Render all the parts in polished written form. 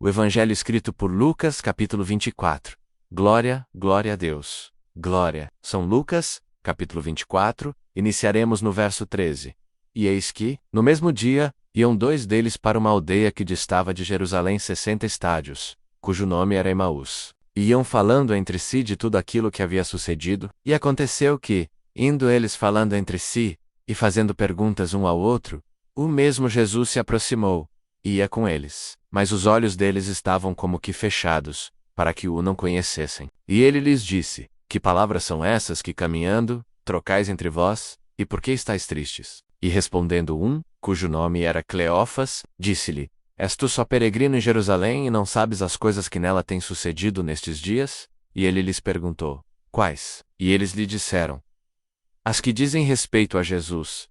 O Evangelho escrito por Lucas, capítulo 24. Glória, glória a Deus. Glória. São Lucas, capítulo 24, iniciaremos no verso 13. E eis que, no mesmo dia, iam dois deles para uma aldeia que distava de Jerusalém 60 estádios, cujo nome era Emaús. E iam falando entre si de tudo aquilo que havia sucedido, e aconteceu que, indo eles falando entre si, e fazendo perguntas um ao outro, o mesmo Jesus se aproximou, e ia com eles, mas os olhos deles estavam como que fechados, para que o não conhecessem. E ele lhes disse: Que palavras são essas que caminhando, trocais entre vós, e por que estáis tristes? E respondendo um, cujo nome era Cleófas, disse-lhe: És tu só peregrino em Jerusalém e não sabes as coisas que nela têm sucedido nestes dias? E ele lhes perguntou: Quais? E eles lhe disseram: As que dizem respeito a Jesus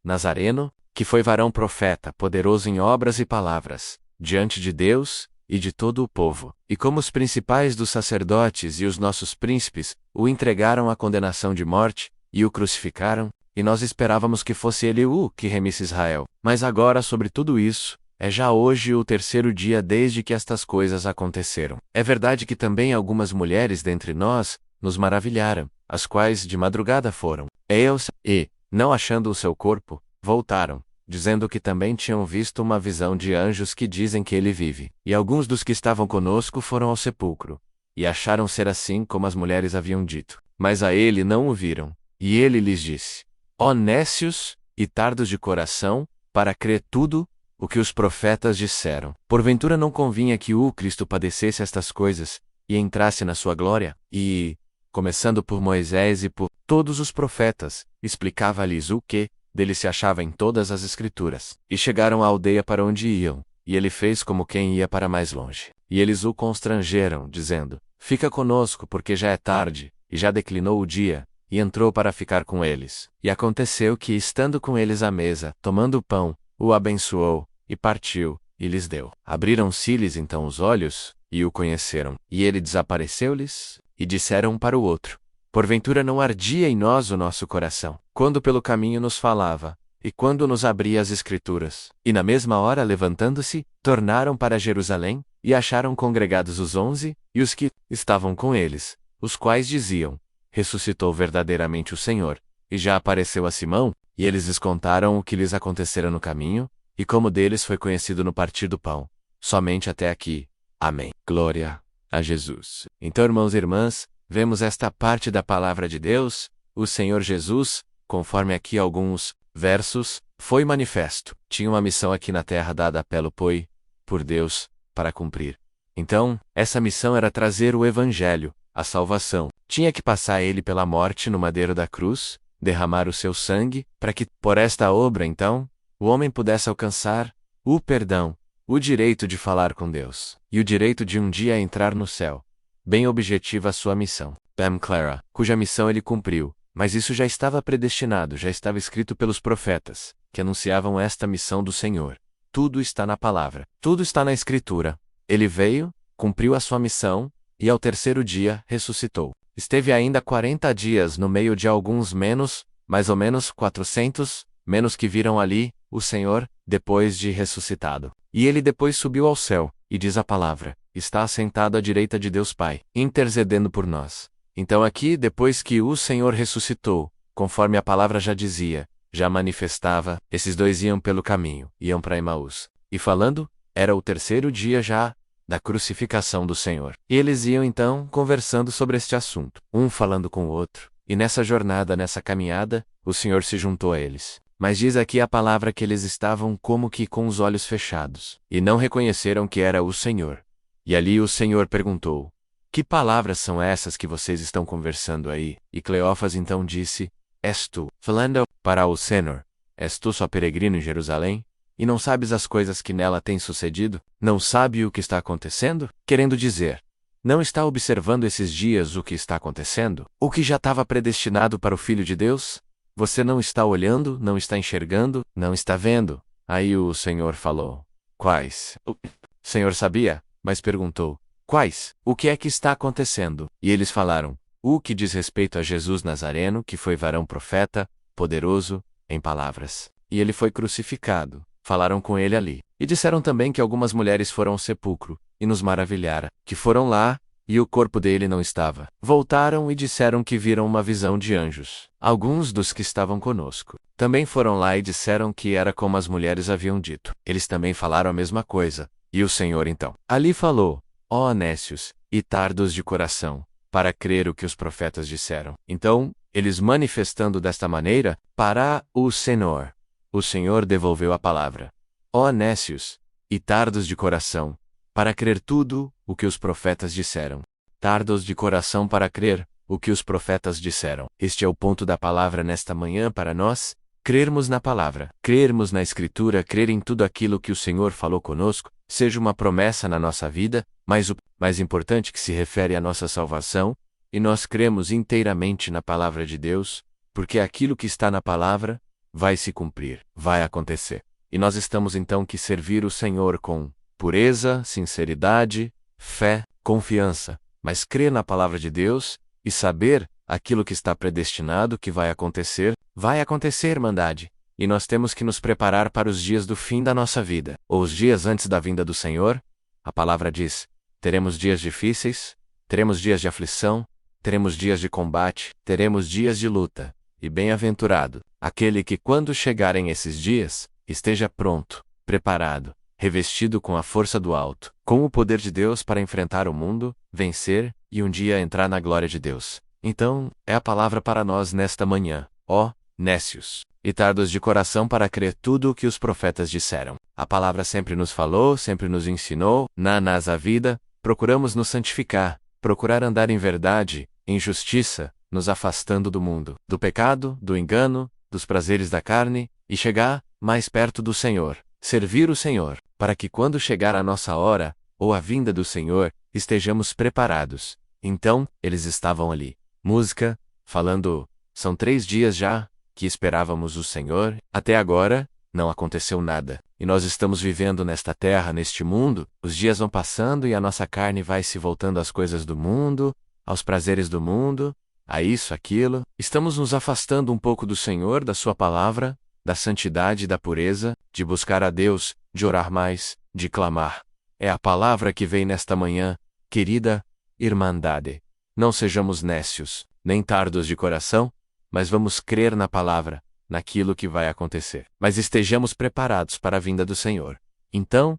Nazareno, que foi varão profeta, poderoso em obras e palavras, diante de Deus e de todo o povo. E como os principais dos sacerdotes e os nossos príncipes o entregaram à condenação de morte, e o crucificaram, e nós esperávamos que fosse ele o que remisse Israel. Mas agora sobre tudo isso, é já hoje o terceiro dia desde que estas coisas aconteceram. É verdade que também algumas mulheres dentre nós nos maravilharam, as quais de madrugada foram eles, e, não achando o seu corpo, voltaram, dizendo que também tinham visto uma visão de anjos que dizem que ele vive. E alguns dos que estavam conosco foram ao sepulcro, e acharam ser assim como as mulheres haviam dito. Mas a ele não o viram. E ele lhes disse: Ó nécios e tardos de coração, para crer tudo o que os profetas disseram. Porventura não convinha que o Cristo padecesse estas coisas, e entrasse na sua glória? E, começando por Moisés e por todos os profetas, explicava-lhes o que dele se achava em todas as Escrituras. E chegaram à aldeia para onde iam, e ele fez como quem ia para mais longe. E eles o constrangeram, dizendo: Fica conosco, porque já é tarde, e já declinou o dia. E entrou para ficar com eles. E aconteceu que, estando com eles à mesa, tomando o pão, o abençoou, e partiu, e lhes deu. Abriram-se-lhes então os olhos, e o conheceram. E ele desapareceu-lhes, e disseram um para o outro: Porventura não ardia em nós o nosso coração, quando pelo caminho nos falava, e quando nos abria as Escrituras? E na mesma hora, levantando-se, tornaram para Jerusalém, e acharam congregados os 11, e os que estavam com eles, os quais diziam: Ressuscitou verdadeiramente o Senhor, e já apareceu a Simão. E eles lhes contaram o que lhes acontecera no caminho, e como deles foi conhecido no partir do pão. Somente até aqui. Amém. Glória a Jesus. Então, irmãos e irmãs, vemos esta parte da palavra de Deus. O Senhor Jesus, conforme aqui alguns versos, foi manifesto. Tinha uma missão aqui na terra dada pelo Pai, por Deus, para cumprir. Então, essa missão era trazer o Evangelho, a salvação. Tinha que passar ele pela morte no madeiro da cruz, derramar o seu sangue, para que, por esta obra então, o homem pudesse alcançar o perdão, o direito de falar com Deus, e o direito de um dia entrar no céu. Bem objetiva a sua missão. Pam Clara, cuja missão ele cumpriu, mas isso já estava predestinado, já estava escrito pelos profetas, que anunciavam esta missão do Senhor. Tudo está na palavra, tudo está na Escritura. Ele veio, cumpriu a sua missão, e ao terceiro dia ressuscitou. Esteve ainda 40 dias no meio de alguns mais ou menos 400, que viram ali o Senhor, depois de ressuscitado. E ele depois subiu ao céu, e diz a palavra, está assentado à direita de Deus Pai, intercedendo por nós. Então aqui, depois que o Senhor ressuscitou, conforme a palavra já dizia, já manifestava, esses dois iam pelo caminho, iam para Emaús. E falando, era o terceiro dia já da crucificação do Senhor. E eles iam então conversando sobre este assunto, um falando com o outro. E nessa jornada, nessa caminhada, o Senhor se juntou a eles. Mas diz aqui a palavra que eles estavam como que com os olhos fechados, e não reconheceram que era o Senhor. E ali o Senhor perguntou: Que palavras são essas que vocês estão conversando aí? E Cleófas então disse: És tu, falando para o Senhor, és tu só peregrino em Jerusalém? E não sabes as coisas que nela têm sucedido? Não sabe o que está acontecendo? Querendo dizer, não está observando esses dias o que está acontecendo? O que já estava predestinado para o Filho de Deus? Você não está olhando, não está enxergando, não está vendo? Aí o Senhor falou: Quais? O Senhor sabia, mas perguntou: Quais? O que é que está acontecendo? E eles falaram: O que diz respeito a Jesus Nazareno, que foi varão profeta, poderoso em palavras. E ele foi crucificado. falaram com ele ali. E disseram também que algumas mulheres foram ao sepulcro, e nos maravilhara, que foram lá, e o corpo dele não estava. Voltaram e disseram que viram uma visão de anjos. Alguns dos que estavam conosco também foram lá e disseram que era como as mulheres haviam dito. Eles também falaram a mesma coisa. E o Senhor então ali falou: ó nécios, e tardos de coração, para crer o que os profetas disseram. Então, eles manifestando desta maneira, para o Senhor devolveu a palavra. Ó nécios, e tardos de coração, para crer tudo o que os profetas disseram. Tardos de coração para crer o que os profetas disseram. Este é o ponto da palavra nesta manhã para nós: crermos na palavra, crermos na Escritura, crer em tudo aquilo que o Senhor falou conosco, seja uma promessa na nossa vida, mas o mais importante que se refere à nossa salvação, e nós cremos inteiramente na palavra de Deus, porque aquilo que está na palavra vai se cumprir, vai acontecer. E nós estamos então que servir o Senhor com pureza, sinceridade, fé, confiança, mas crer na palavra de Deus e saber aquilo que está predestinado que vai acontecer, Irmandade. E nós temos que nos preparar para os dias do fim da nossa vida, ou os dias antes da vinda do Senhor. A palavra diz: teremos dias difíceis, teremos dias de aflição, teremos dias de combate, teremos dias de luta. E bem-aventurado aquele que, quando chegarem esses dias, esteja pronto, preparado, revestido com a força do alto, com o poder de Deus para enfrentar o mundo, vencer e um dia entrar na glória de Deus. Então, é a palavra para nós nesta manhã: ó nécios, e tardos de coração para crer tudo o que os profetas disseram. A palavra sempre nos falou, sempre nos ensinou, na nossa vida, procuramos nos santificar, procurar andar em verdade, em justiça, nos afastando do mundo, do pecado, do engano, dos prazeres da carne, e chegar mais perto do Senhor, servir o Senhor, para que quando chegar a nossa hora, ou a vinda do Senhor, estejamos preparados. Então, eles estavam ali. Música, falando: são 3 dias já que esperávamos o Senhor, até agora, não aconteceu nada. E nós estamos vivendo nesta terra, neste mundo, os dias vão passando e a nossa carne vai se voltando às coisas do mundo, aos prazeres do mundo, a isso, aquilo. Estamos nos afastando um pouco do Senhor, da Sua palavra, da santidade e da pureza, de buscar a Deus, de orar mais, de clamar. É a palavra que vem nesta manhã, querida Irmandade. Não sejamos nécios, nem tardos de coração, mas vamos crer na palavra, naquilo que vai acontecer. Mas estejamos preparados para a vinda do Senhor. Então,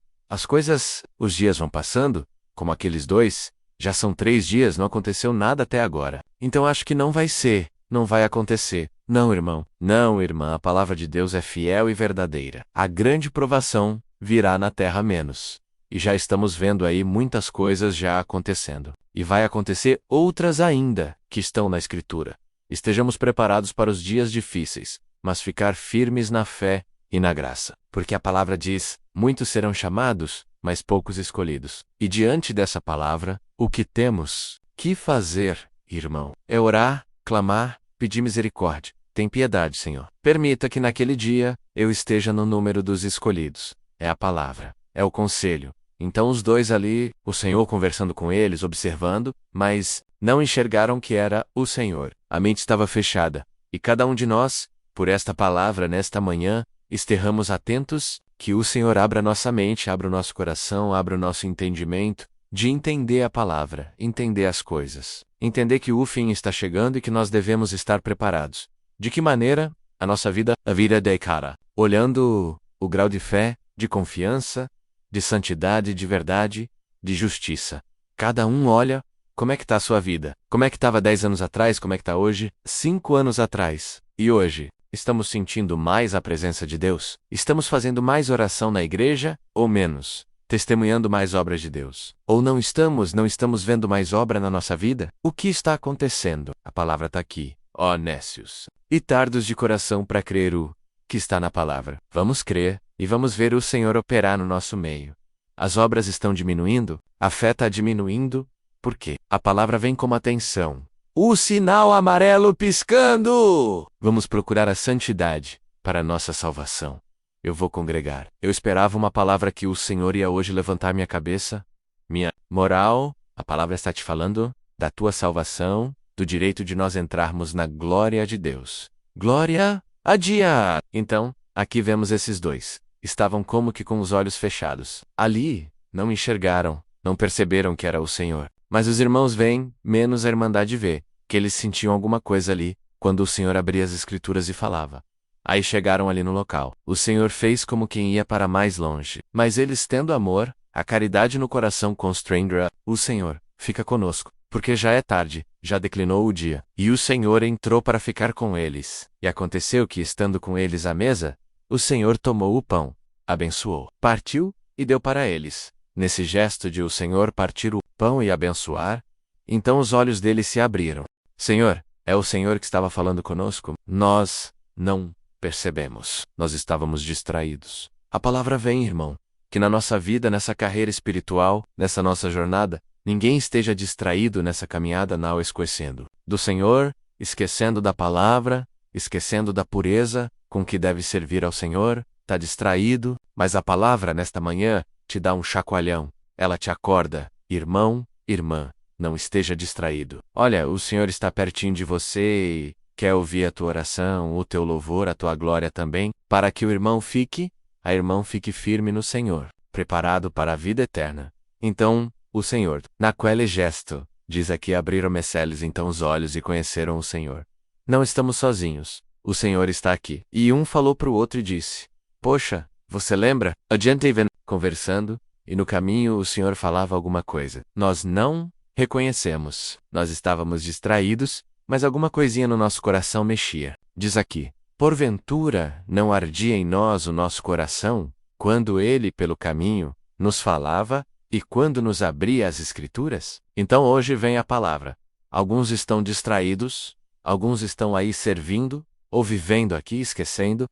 os dias vão passando, como aqueles 2, já são 3 dias, não aconteceu nada até agora. Então acho que não vai acontecer. Não, irmão, não, irmã, a palavra de Deus é fiel e verdadeira. A grande provação virá na terra menos. E já estamos vendo aí muitas coisas já acontecendo. E vai acontecer outras ainda, que estão na Escritura. Estejamos preparados para os dias difíceis, mas ficar firmes na fé e na graça. Porque a palavra diz: muitos serão chamados, mas poucos escolhidos. E diante dessa palavra, o que temos que fazer, irmão, é orar, clamar, pedir misericórdia. Tem piedade, Senhor. Permita que naquele dia eu esteja no número dos escolhidos. É a palavra, é o conselho. Então os 2 ali, o Senhor conversando com eles, observando, mas não enxergaram que era o Senhor. A mente estava fechada. E cada um de nós, por esta palavra nesta manhã, estejamos atentos, que o Senhor abra nossa mente, abra o nosso coração, abra o nosso entendimento, de entender a palavra, entender as coisas. Entender que o fim está chegando e que nós devemos estar preparados. De que maneira? A nossa vida, a vida de cara, olhando o grau de fé, de confiança, de santidade, de verdade, de justiça. Cada um olha como é que está a sua vida. Como é que estava 10 anos atrás, como é que está hoje, 5 anos atrás. E hoje, estamos sentindo mais a presença de Deus? Estamos fazendo mais oração na igreja, ou menos? Testemunhando mais obras de Deus? Ou não estamos vendo mais obra na nossa vida? O que está acontecendo? A palavra está aqui. Ó nécios, e tardos de coração para crer o que está na palavra. Vamos crer, e vamos ver o Senhor operar no nosso meio. As obras estão diminuindo, a fé está diminuindo, por quê? A palavra vem como atenção. O sinal amarelo piscando! Vamos procurar a santidade para a nossa salvação. Eu vou congregar. Eu esperava uma palavra que o Senhor ia hoje levantar minha cabeça. Minha moral, a palavra está te falando da tua salvação, do direito de nós entrarmos na glória de Deus. Glória a dia! Então, aqui vemos esses 2. estavam como que com os olhos fechados. Ali, não enxergaram, não perceberam que era o Senhor. Mas os irmãos veem, menos a Irmandade vê, que eles sentiam alguma coisa ali, quando o Senhor abria as Escrituras e falava. Aí chegaram ali no local. O Senhor fez como quem ia para mais longe. Mas eles, tendo amor, a caridade no coração, constrangera o Senhor, fica conosco, porque já é tarde, já declinou o dia. E o Senhor entrou para ficar com eles. E aconteceu que, estando com eles à mesa, o Senhor tomou o pão, abençoou, partiu e deu para eles. Nesse gesto de o Senhor partir o pão e abençoar, então os olhos deles se abriram. Senhor, é o Senhor que estava falando conosco? Nós não percebemos. Nós estávamos distraídos. A palavra vem, irmão, que na nossa vida, nessa carreira espiritual, nessa nossa jornada, ninguém esteja distraído nessa caminhada não esquecendo do Senhor, esquecendo da palavra, esquecendo da pureza com que deve servir ao Senhor, tá distraído, mas a palavra nesta manhã te dá um chacoalhão. Ela te acorda, irmão, irmã, não esteja distraído. Olha, o Senhor está pertinho de você e quer ouvir a tua oração, o teu louvor, a tua glória também, para que a irmã fique firme no Senhor, preparado para a vida eterna. Então, o Senhor, naquele gesto, diz aqui abriram-me-se então os olhos e conheceram o Senhor. Não estamos sozinhos, o Senhor está aqui. E um falou para o outro e disse, poxa, você lembra? A gente vem conversando, e no caminho o Senhor falava alguma coisa. Nós não reconhecemos, nós estávamos distraídos, mas alguma coisinha no nosso coração mexia. Diz aqui, porventura não ardia em nós o nosso coração, quando ele, pelo caminho, nos falava, e quando nos abria as Escrituras? Então hoje vem a palavra. Alguns estão distraídos, alguns estão aí servindo, ou vivendo aqui esquecendo,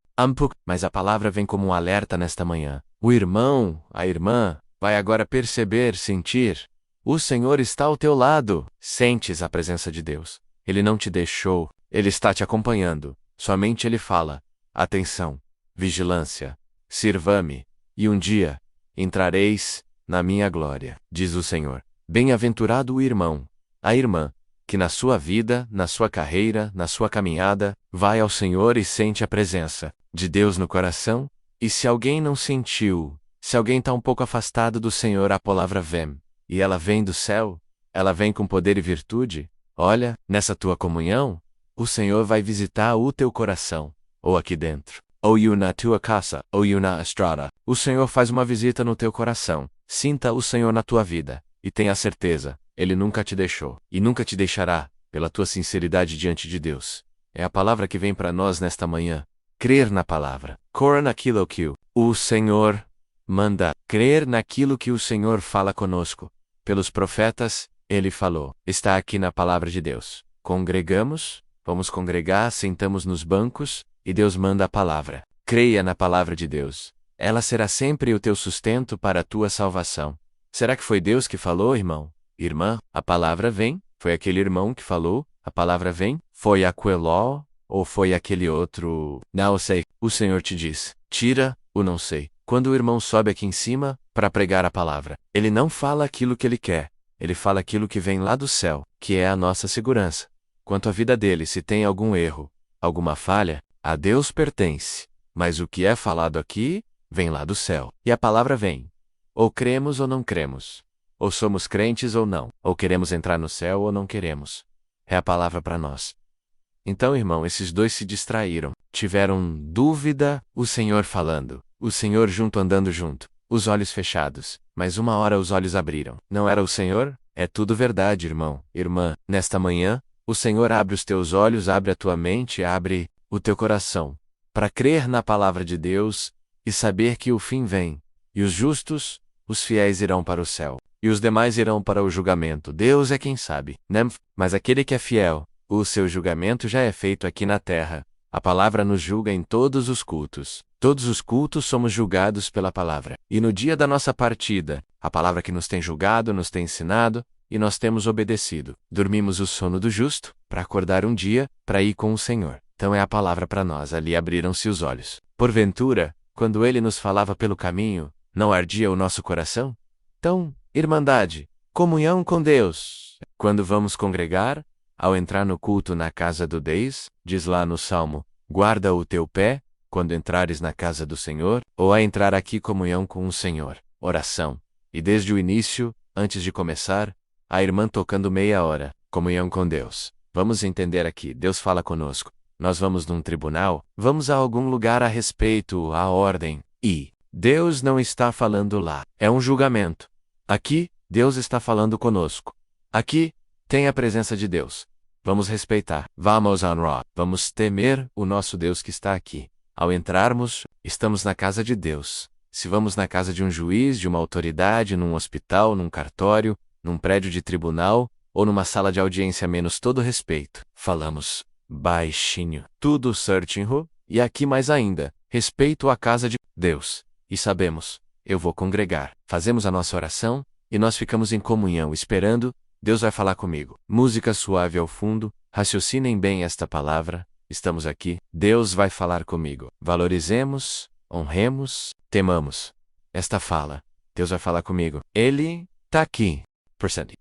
mas a palavra vem como um alerta nesta manhã. O irmão, a irmã, vai agora perceber, sentir. O Senhor está ao teu lado. Sentes a presença de Deus. Ele não te deixou, Ele está te acompanhando. Somente Ele fala. Atenção, vigilância, sirva-me, e um dia entrareis na minha glória, diz o Senhor. Bem-aventurado o irmão, a irmã, que na sua vida, na sua carreira, na sua caminhada, vai ao Senhor e sente a presença de Deus no coração. E se alguém não sentiu, se alguém está um pouco afastado do Senhor, a palavra vem, e ela vem do céu, ela vem com poder e virtude. Olha, nessa tua comunhão, o Senhor vai visitar o teu coração, ou aqui dentro, ou na tua casa, ou na estrada. O Senhor faz uma visita no teu coração. Sinta o Senhor na tua vida, e tenha certeza, Ele nunca te deixou, e nunca te deixará, pela tua sinceridade diante de Deus. É a palavra que vem para nós nesta manhã. Crer na palavra. Crer naquilo que o Senhor manda. Crer naquilo que o Senhor fala conosco. Pelos profetas, Ele falou. Está aqui na palavra de Deus. Congregamos, vamos congregar, sentamos nos bancos, e Deus manda a palavra. Creia na palavra de Deus. Ela será sempre o teu sustento para a tua salvação. Será que foi Deus que falou, irmão? Irmã, a palavra vem? Foi aquele irmão que falou? A palavra vem? Foi aqueló? Ou foi aquele outro? Não sei. O Senhor te diz. Tira o não sei. Quando o irmão sobe aqui em cima, para pregar a palavra, ele não fala aquilo que ele quer. Ele fala aquilo que vem lá do céu, que é a nossa segurança. Quanto à vida dele, se tem algum erro, alguma falha, a Deus pertence. Mas o que é falado aqui, vem lá do céu. E a palavra vem. Ou cremos ou não cremos. Ou somos crentes ou não. Ou queremos entrar no céu ou não queremos. É a palavra para nós. Então, irmão, esses dois se distraíram. Tiveram dúvida, o Senhor falando. O Senhor junto andando junto. Os olhos fechados. Mas uma hora os olhos abriram. Não era o Senhor? É tudo verdade, irmão, irmã. Nesta manhã, o Senhor abre os teus olhos, abre a tua mente, abre o teu coração. Para crer na palavra de Deus, e saber que o fim vem. E os justos, os fiéis irão para o céu. E os demais irão para o julgamento. Deus é quem sabe, né? Mas aquele que é fiel, o seu julgamento já é feito aqui na terra. A palavra nos julga em todos os cultos. Todos os cultos somos julgados pela palavra. E no dia da nossa partida, a palavra que nos tem julgado, nos tem ensinado, e nós temos obedecido. Dormimos o sono do justo, para acordar um dia, para ir com o Senhor. Então é a palavra para nós. Ali abriram-se os olhos. Porventura, quando Ele nos falava pelo caminho, não ardia o nosso coração? Então, irmandade, comunhão com Deus. Quando vamos congregar, ao entrar no culto na casa do Deus, diz lá no Salmo, guarda o teu pé, quando entrares na casa do Senhor, ou a entrar aqui comunhão com o Senhor, oração. E desde o início, antes de começar, a irmã tocando meia hora, comunhão com Deus. Vamos entender aqui, Deus fala conosco. Nós vamos num tribunal, vamos a algum lugar a respeito à ordem, e Deus não está falando lá. É um julgamento. Aqui, Deus está falando conosco. Aqui, tem a presença de Deus. Vamos respeitar. Vamos honrar. Vamos temer o nosso Deus que está aqui. Ao entrarmos, estamos na casa de Deus. Se vamos na casa de um juiz, de uma autoridade, num hospital, num cartório, num prédio de tribunal, ou numa sala de audiência menos todo respeito, falamos baixinho, tudo certinho, e aqui mais ainda, respeito à casa de Deus. E sabemos, eu vou congregar. Fazemos a nossa oração, e nós ficamos em comunhão esperando, Deus vai falar comigo. Música suave ao fundo, raciocinem bem esta palavra, estamos aqui, Deus vai falar comigo. Valorizemos, honremos, temamos. Esta fala, Deus vai falar comigo. Ele tá aqui.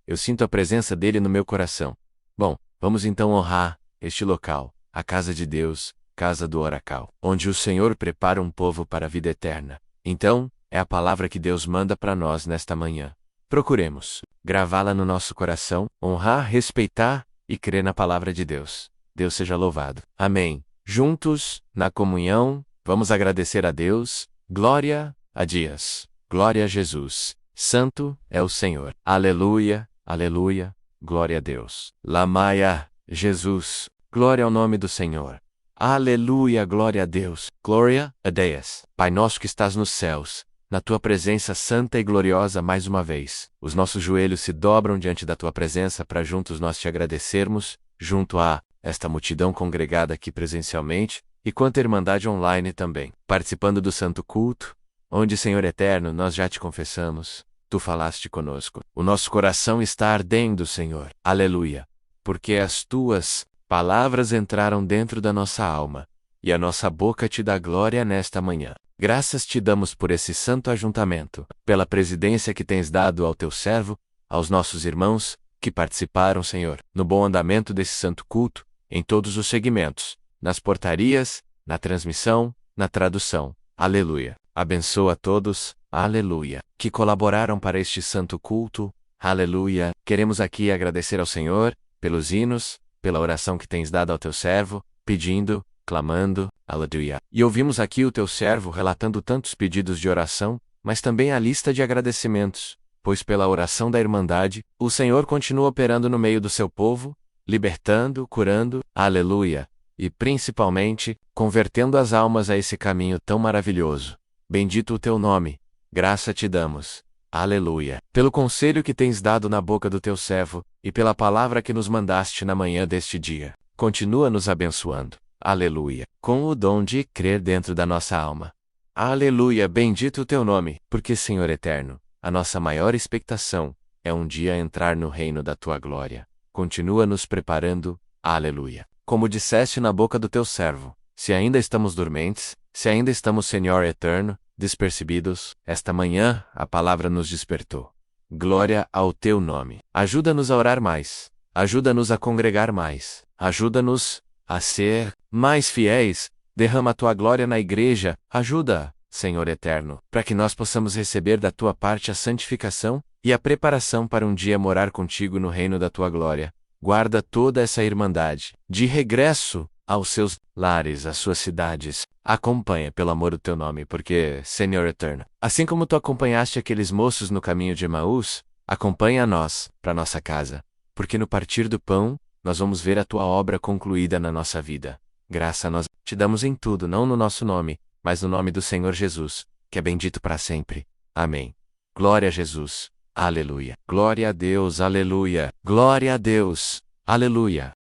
Eu sinto a presença dele no meu coração. Bom, vamos então honrar este local, a casa de Deus, casa do Oracal, onde o Senhor prepara um povo para a vida eterna. Então, é a palavra que Deus manda para nós nesta manhã. Procuremos gravá-la no nosso coração, honrar, respeitar e crer na palavra de Deus. Deus seja louvado. Amém. Juntos, na comunhão, vamos agradecer a Deus. Glória a Dias. Glória a Jesus. Santo é o Senhor. Aleluia, aleluia, glória a Deus. Lamaia, Jesus, glória ao nome do Senhor. Aleluia, glória a Deus. Glória a Deus. Pai nosso que estás nos céus, na tua presença santa e gloriosa mais uma vez, os nossos joelhos se dobram diante da tua presença para juntos nós te agradecermos, junto a esta multidão congregada aqui presencialmente, e quanta irmandade online também, participando do santo culto, onde, Senhor eterno, nós já te confessamos, tu falaste conosco. O nosso coração está ardendo, Senhor. Aleluia. Porque as tuas palavras entraram dentro da nossa alma, e a nossa boca te dá glória nesta manhã. Graças te damos por esse santo ajuntamento, pela presidência que tens dado ao teu servo, aos nossos irmãos, que participaram, Senhor, no bom andamento desse santo culto, em todos os segmentos, nas portarias, na transmissão, na tradução. Aleluia. Abençoa a todos, aleluia, que colaboraram para este santo culto, aleluia. Queremos aqui agradecer ao Senhor, pelos hinos, pela oração que tens dado ao teu servo, pedindo, clamando, aleluia. E ouvimos aqui o teu servo relatando tantos pedidos de oração, mas também a lista de agradecimentos, pois pela oração da Irmandade, o Senhor continua operando no meio do seu povo, libertando, curando, aleluia, e principalmente, convertendo as almas a esse caminho tão maravilhoso. Bendito o teu nome, graça te damos, aleluia, pelo conselho que tens dado na boca do teu servo, e pela palavra que nos mandaste na manhã deste dia. Continua nos abençoando, aleluia, com o dom de crer dentro da nossa alma. Aleluia, bendito o teu nome, porque, Senhor eterno, a nossa maior expectação é um dia entrar no reino da tua glória. Continua nos preparando, aleluia. Como disseste na boca do teu servo, se ainda estamos dormentes, se ainda estamos, Senhor eterno, despercebidos, esta manhã a palavra nos despertou. Glória ao teu nome. Ajuda-nos a orar mais. Ajuda-nos a congregar mais. Ajuda-nos a ser mais fiéis. Derrama a tua glória na igreja. Ajuda, Senhor eterno, para que nós possamos receber da tua parte a santificação e a preparação para um dia morar contigo no reino da tua glória. Guarda toda essa irmandade, de regresso aos seus lares, às suas cidades. Acompanha, pelo amor do teu nome, porque, Senhor eterno, assim como tu acompanhaste aqueles moços no caminho de Emaús, acompanha a nós, para nossa casa. Porque no partir do pão, nós vamos ver a tua obra concluída na nossa vida. Graça a nós te damos em tudo, não no nosso nome, mas no nome do Senhor Jesus, que é bendito para sempre. Amém. Glória a Jesus. Aleluia. Glória a Deus. Aleluia. Glória a Deus. Aleluia.